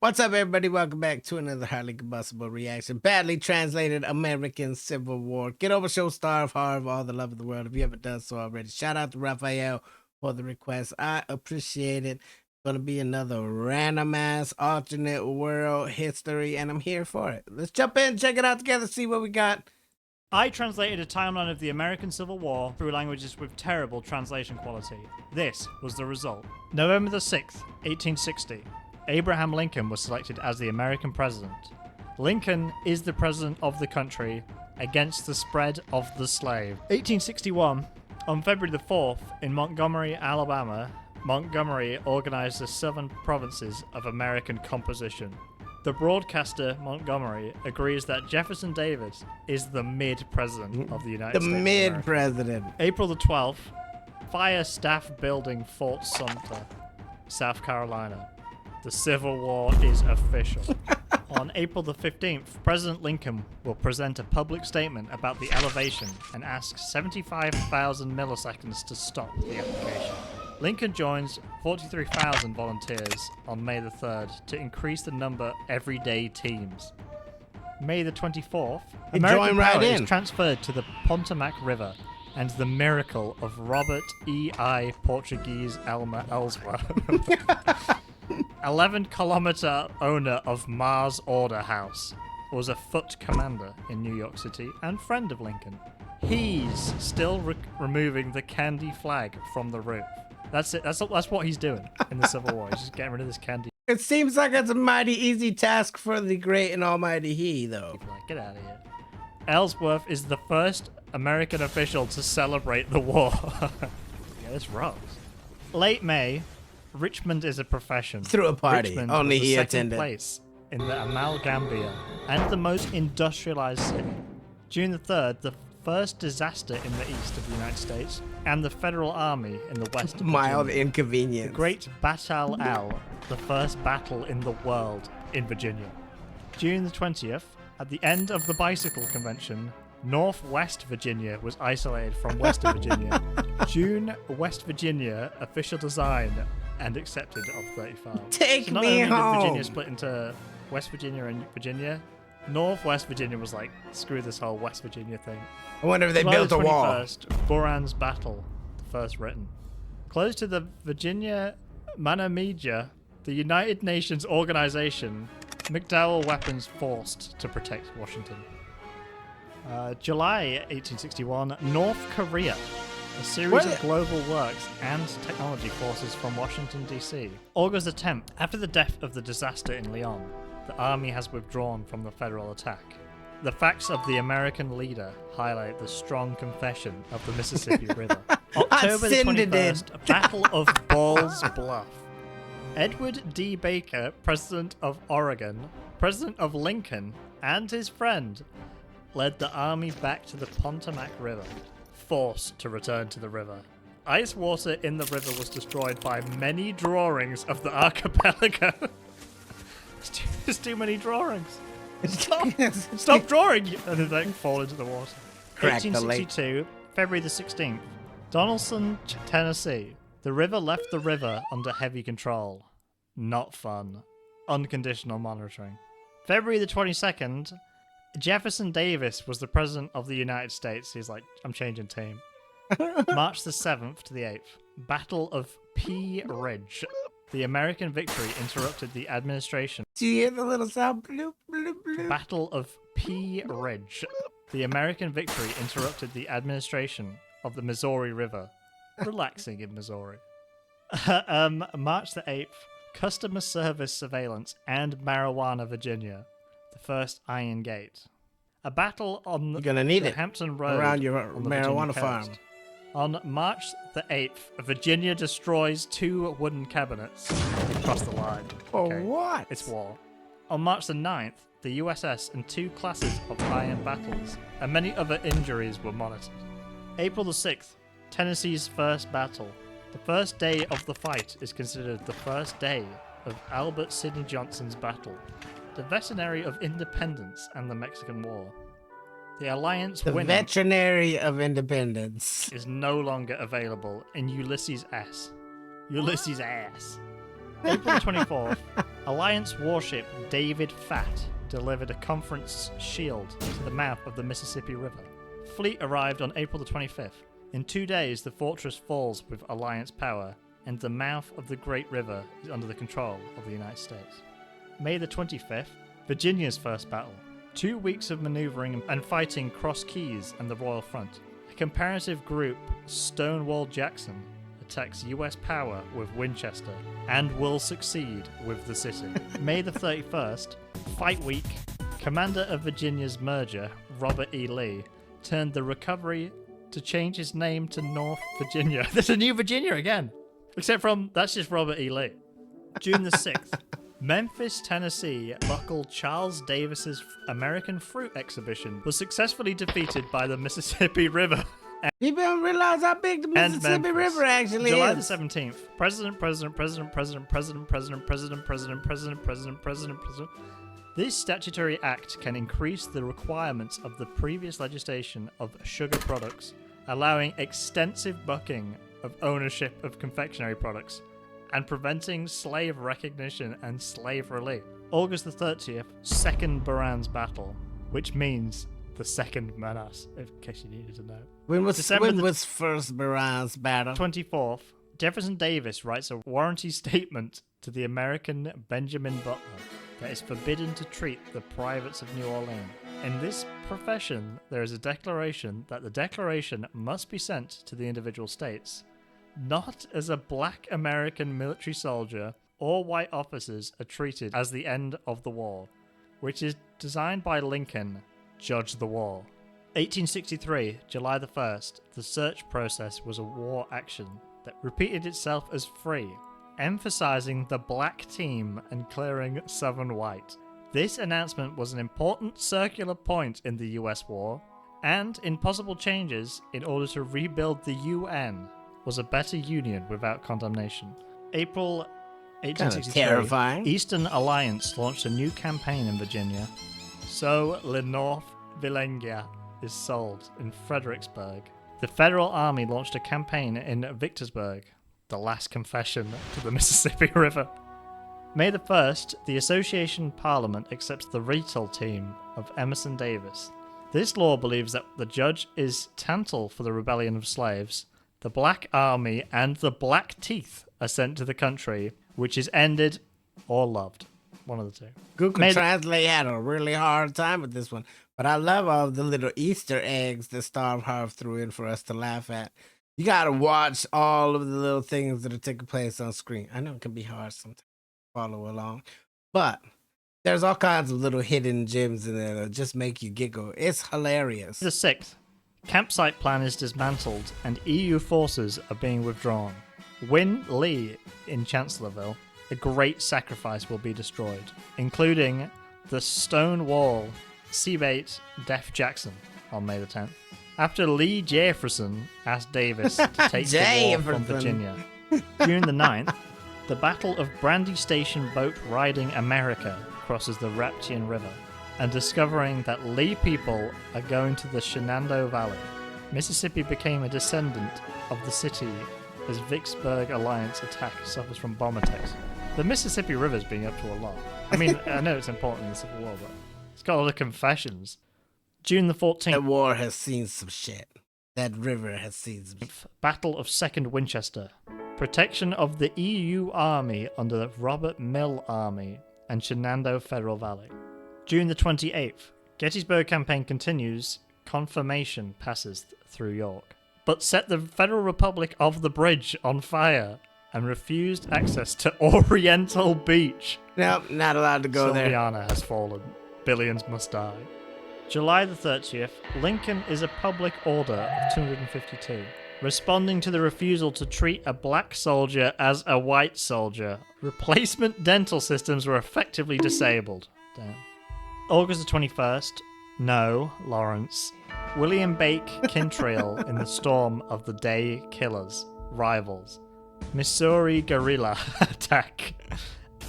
What's up, everybody? Welcome back to another highly combustible reaction. Badly translated American Civil War. Get over show Starvharv, all the love of the world. If you haven't done so already, shout out to Raphael for the request. I appreciate it. Gonna be another random ass alternate world history, and I'm here for it. Let's jump in, check it out together, see what we got. I translated a timeline of the American Civil War through languages with terrible translation quality. This was the result. November the 6th, 1860. Abraham Lincoln was selected as the American president. Lincoln is the president of the country against the spread of the slave. 1861, on February the 4th, in Montgomery, Alabama, Montgomery organized the southern provinces of American composition. The broadcaster, Montgomery, agrees that Jefferson Davis is the mid-president of the United States. The mid-president. April the 12th, fire staff building Fort Sumter, South Carolina. The Civil War is official. On April the 15th, President Lincoln will present a public statement about the elevation and ask 75,000 milliseconds to stop the application. Lincoln joins 43,000 volunteers on May the 3rd to increase the number of everyday teams. May the 24th, American power is transferred to the Potomac River and the miracle of Robert E.I. Portuguese Elmer Ellsworth. 11-kilometer owner of Mars Order House, was a foot commander in New York City and friend of Lincoln. He's still removing the candy flag from the roof. That's it. That's what he's doing in the Civil War. He's just getting rid of this candy. It seems like it's a mighty easy task for the great and almighty he, though. Like, get out of here. Ellsworth is the first American official to celebrate the war. Yeah, this rocks. Late May, Richmond is a profession. Through a party. Richmond Only was he the second attended. place in the Amalgambia and the most industrialized city. June the 3rd, the first disaster in the east of the United States and the Federal Army in the west of Mild Virginia. inconvenience. The Great Battle L, the first battle in the world in Virginia. June the 20th, at the end of the bicycle convention, Northwest Virginia was isolated from Western Virginia. June, West Virginia, official design and accepted of 35. Take so not me only home. did Virginia split into West Virginia and Virginia, Northwest Virginia was like, screw this whole West Virginia thing. I wonder if they July built the a wall. 21st, Buran's Battle, the first written. Close to the Virginia Manamedia, the United Nations organization, McDowell weapons forced to protect Washington. July 1861, North Korea. A series of global works and technology forces from Washington, D.C. August the 10th, after the death of the disaster in Lyon, the army has withdrawn from the federal attack. The facts of the American leader highlight the strong confession of the Mississippi River. October the 21st, Battle of Ball's Bluff. Edward D. Baker, President of Oregon, President of Lincoln, and his friend, led the army back to the Potomac River, forced to return to the river. Ice water in the river was destroyed by many drawings of the archipelago. There's too many drawings. Stop drawing! And then they fall into the water. Crack the lake. 1862, February the 16th. Donaldson, Tennessee. The river left the river under heavy control. Not fun. Unconditional monitoring. February the 22nd, Jefferson Davis was the president of the United States. He's like, I'm changing team. March the 7th to the 8th. Battle of Pea Ridge. The American victory interrupted the administration. Do you hear the little sound? Bloop, bloop, bloop. Battle of Pea Ridge. The American victory interrupted the administration of the Missouri River. Relaxing in Missouri. March the 8th. Customer service surveillance and marijuana, Virginia. The first Iron Gate. A battle on You're gonna need the it Hampton Road around your on the marijuana Virginia farm. coast. On March the 8th, Virginia destroys 2 wooden cabinets across the line. For what? It's war. On March the 9th, the USS and 2 classes of iron battles, and many other injuries were monitored. April the 6th, Tennessee's first battle. The first day of the fight is considered the first day of Albert Sidney Johnson's battle, the Veterinary of Independence and the Mexican War. The Alliance The winning Veterinary of Independence. is no longer available in Ulysses S. Ulysses' ass. April 24th, Alliance warship David Fatt delivered a conference shield to the mouth of the Mississippi River. Fleet arrived on April the 25th. In 2 days, the fortress falls with Alliance power, and the mouth of the Great River is under the control of the United States. May the 25th, Virginia's first battle. 2 weeks of maneuvering and fighting Cross Keys and the Royal Front. A comparative group, Stonewall Jackson, attacks US power with Winchester and will succeed with the city. May the 31st, Fight Week, commander of Virginia's merger, Robert E. Lee, turned the recovery to change his name to North Virginia. There's a new Virginia again. Except from, that's just Robert E. Lee. June the 6th, Memphis, Tennessee, local Charles Davis's American Fruit Exhibition was successfully defeated by the Mississippi River. People don't realize how big the Mississippi River actually July is. the 17th, President. This statutory act can increase the requirements of the previous legislation of sugar products, allowing extensive bucking of ownership of confectionery products, and preventing slave recognition and slave relief. August the 30th, Second Buran's Battle, which means the Second Menace, in case you needed to know. When was first Buran's Battle? 24th, Jefferson Davis writes a warranty statement to the American Benjamin Butler that is forbidden to treat the privates of New Orleans. In this profession, there is a declaration that the declaration must be sent to the individual states, not as a black American military soldier or white officers are treated as the end of the war, which is designed by Lincoln, Judge the War. 1863, July the 1st, the search process was a war action that repeated itself as free, emphasizing the black team and clearing Southern white. This announcement was an important circular point in the US war, and in possible changes in order to rebuild the UN was a better union without condemnation. April 1863, terrifying. Eastern Alliance launched a new campaign in Virginia. So Le North Villengia is sold in Fredericksburg. The Federal Army launched a campaign in Victorsburg, the last confession to the Mississippi River. May the 1st, the Association Parliament accepts the Retail team of Emerson Davis. This law believes that the judge is Tantal for the rebellion of slaves. The Black Army and the Black Teeth are sent to the country, which is ended or loved. One of the two. Google Translate had a really hard time with this one, but I love all the little Easter eggs that Starvharv threw in for us to laugh at. You gotta watch all of the little things that are taking place on screen. I know it can be hard sometimes to follow along, but there's all kinds of little hidden gems in there that just make you giggle. It's hilarious. The 6th, campsite plan is dismantled and EU forces are being withdrawn. Win Lee in Chancellorsville, a great sacrifice will be destroyed, including the stone wall Seabait Def Jackson on May the 10th. After Lee Jefferson asked Davis to take the war from Virginia. June the 9th, the Battle of Brandy Station Boat Riding America crosses the Raptian River, and discovering that Lee people are going to the Shenandoah Valley. Mississippi became a descendant of the city as Vicksburg Alliance attack suffers from bomb attacks. The Mississippi River's been up to a lot. I mean, I know it's important in the Civil War, but it's got a lot of confessions. June the 14th. That war has seen some shit. That river has seen some shit. Battle of Second Winchester. Protection of the EU Army under the Robert Mill Army and Shenandoah Federal Valley. June the 28th. Gettysburg campaign continues. Confirmation passes through York, but set the Federal Republic of the Bridge on fire and refused access to Oriental Beach. Nope, not allowed to go there. Sylviana has fallen. Billions must die. July the 30th, Lincoln is a public order of 252, responding to the refusal to treat a black soldier as a white soldier. Replacement dental systems were effectively disabled. Damn. August the 21st, no, Lawrence. William Bake Kintrail in the storm of the Day Killers, rivals. Missouri guerrilla attack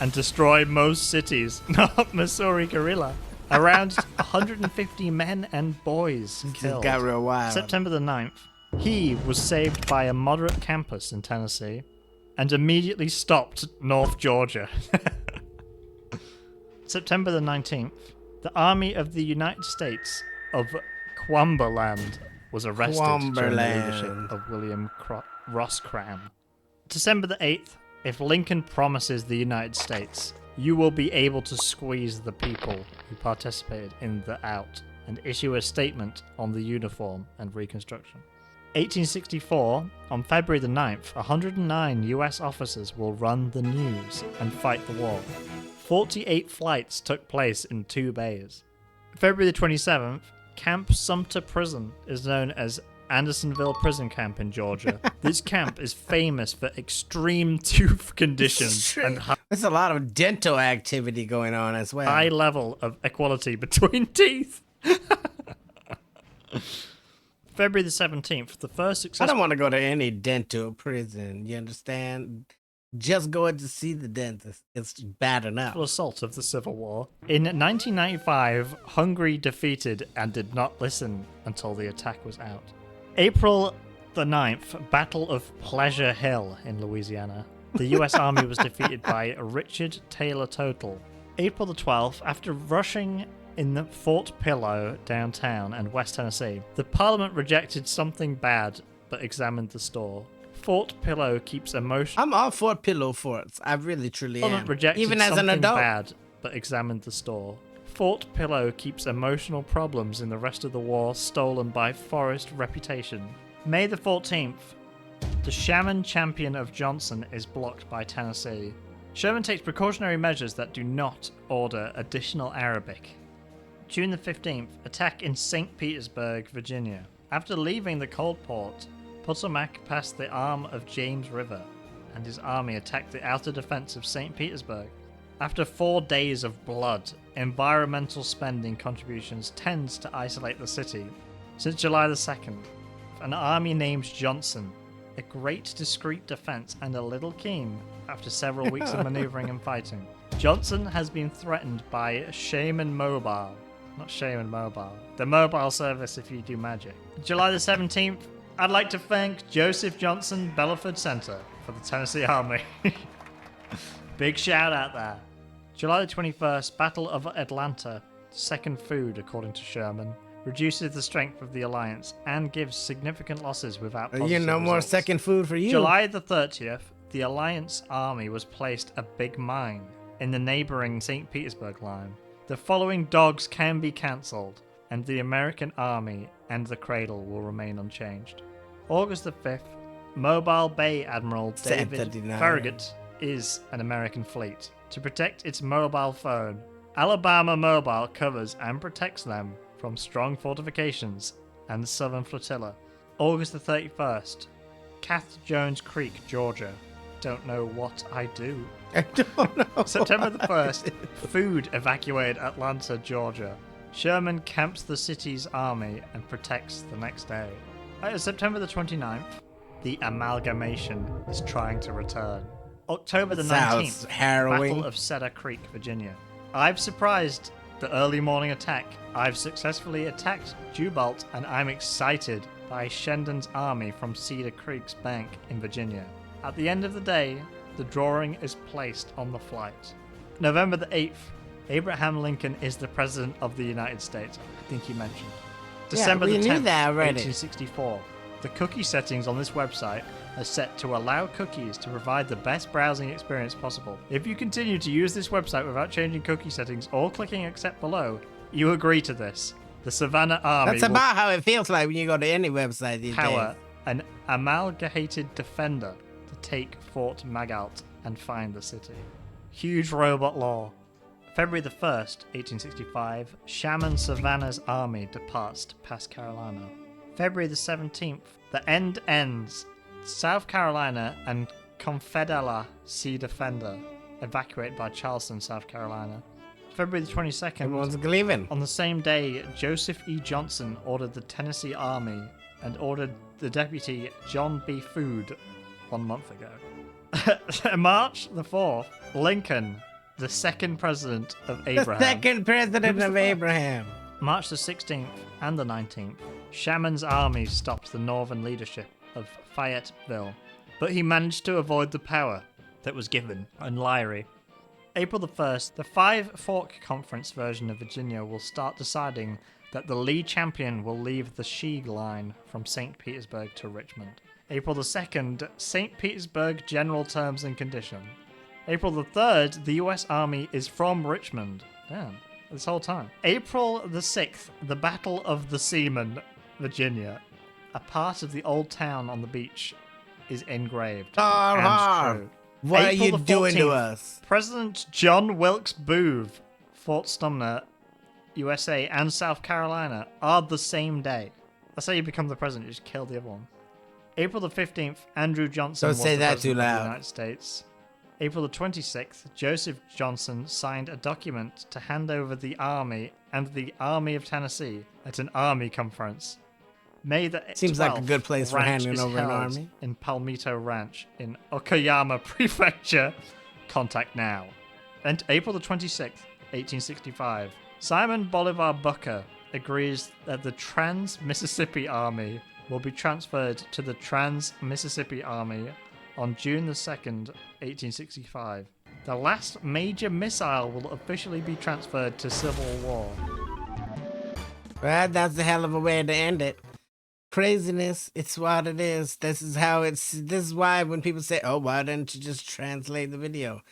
and destroy most cities. Not Missouri guerrilla. Around 150 men and boys killed. It got real wild. September the 9th. He was saved by a moderate campus in Tennessee. and immediately stopped North Georgia. September the 19th, the Army of the United States of Cumberland was arrested during the leadership of William Rosecrans. December the 8th, if Lincoln promises the United States, you will be able to squeeze the people who participated in the out and issue a statement on the uniform and Reconstruction. 1864, on February the 9th, 109 US officers will run the news and fight the war. 48 flights took place in 2 bays. February the 27th, Camp Sumter Prison is known as Andersonville Prison Camp in Georgia. This camp is famous for extreme tooth conditions and there's a lot of dental activity going on as well. High level of equality between teeth. February the 17th, the first successful... I don't want to go to any dental prison, you understand? Just going to see the dentist, it's bad enough. Assault of the Civil War. In 1995, Hungary defeated and did not listen until the attack was out. April the 9th, Battle of Pleasure Hill in Louisiana. The US Army was defeated by Richard Taylor Total. April the 12th, after rushing in Fort Pillow downtown and West Tennessee, the Parliament rejected something bad but examined the store. Fort Pillow keeps emotion. I'm all Fort Pillow forts. I really truly am. Rejected even as an adult. Bad but examined the store. Fort Pillow keeps emotional problems in the rest of the war stolen by Forrest reputation. May the 14th, the Shaman Champion of Johnson is blocked by Tennessee. Sherman takes precautionary measures that do not order additional Arabic. June the 15th, attack in St. Petersburg, Virginia. After leaving the Cold Port, Potomac passed the arm of James River, and his army attacked the outer defense of St. Petersburg. After 4 days of blood, environmental spending contributions tends to isolate the city. Since July the 2nd, an army named Johnson, a great discreet defense and a little keen after several weeks of maneuvering and fighting. Johnson has been threatened by Shaman Mobile. Not Shaman Mobile. The mobile service if you do magic. July the 17th, I'd like to thank Joseph Johnson Belaford Center for the Tennessee Army. Big shout out there. July the 21st, Battle of Atlanta. Second food, according to Sherman, reduces the strength of the alliance and gives significant losses without positive more results. second food for you. July the 30th, the alliance army was placed a big mine in the neighboring St. Petersburg line. The following dogs can be cancelled, and the American army and the cradle will remain unchanged. August the 5th, Mobile Bay Admiral David Farragut is an American fleet. To protect its mobile phone, Alabama Mobile covers and protects them from strong fortifications and the Southern Flotilla. August the 31st, Kath Jones Creek, Georgia. Don't know what I do. I don't know. September the 1st, food evacuated Atlanta, Georgia. Sherman camps the city's army and protects the next day. September the 29th, the amalgamation is trying to return. October the 19th, Battle of Cedar Creek, Virginia. I've surprised the early morning attack. I've successfully attacked Jubalt, and I'm excited by Shendon's army from Cedar Creek's bank in Virginia. At the end of the day, the drawing is placed on the flight. November the 8th, Abraham Lincoln is the President of the United States. I think you mentioned. December the 10th, 1864. The cookie settings on this website are set to allow cookies to provide the best browsing experience possible. If you continue to use this website without changing cookie settings or clicking accept below, you agree to this. The Savannah Army That's about how it feels like when you go to any website these power days. An amalgamated defender to take Fort Magalt and find the city. Huge robot law. February the 1st, 1865, Shaman Savannah's army departs to pass Carolina. February the 17th, the end ends. South Carolina and Confederate Sea Defender evacuated by Charleston, South Carolina. February the 22nd, Everyone's leaving. on the same day, Joseph E. Johnson ordered the Tennessee Army and ordered the deputy John B. Food 1 month ago. March the 4th, Lincoln, the second president of Abraham. The second president of Abraham. March the 16th and the 19th, Shaman's army stopped the northern leadership of Fayetteville. but he managed to avoid the power that was given in Lyrie. April the 1st, the Five Fork Conference version of Virginia will start deciding that the Lee champion will leave the She line from St. Petersburg to Richmond. April the 2nd, St. Petersburg General Terms and Conditions. April the 3rd, the US Army is from Richmond. Damn, this whole time. April the 6th, the Battle of the Seamen, Virginia. A part of the old town on the beach is engraved. Starvharv, what are you doing to us? President John Wilkes Booth, Fort Sumner, USA, and South Carolina are the same day. That's how you become the president, you just kill the other one. April the 15th, Andrew Johnson was the president of the United States. April the 26th, Joseph Johnson signed a document to hand over the Army and the Army of Tennessee at an Army conference. May the Seems 12th, like a good place for handing over an army. In Palmito Ranch in Okayama Prefecture. Contact now. And April the 26th, 1865, Simon Bolivar Booker agrees that the Trans-Mississippi Army will be transferred to the Trans-Mississippi Army on June the 2nd, 1865. The last major missile will officially be transferred to Civil War. Well, that's a hell of a way to end it. Craziness, it's what it is. This is why when people say, oh, why didn't you just translate the video?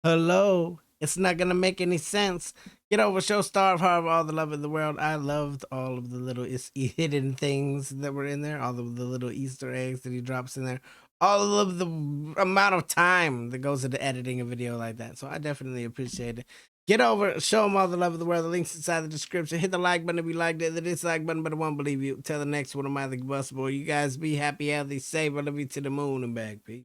Hello, it's not gonna make any sense. Get over, show Starvharv all the love in the world. I loved all of the little hidden things that were in there, all of the little Easter eggs that he drops in there, all of the amount of time that goes into editing a video like that. So I definitely appreciate it. Get over, show them all the love of the world. The link's inside the description. Hit the like button if you liked it. The dislike button, but I won't believe you. Till the next one of my Combustible. You guys be happy, healthy, safe. I love you to the moon and back. Peace.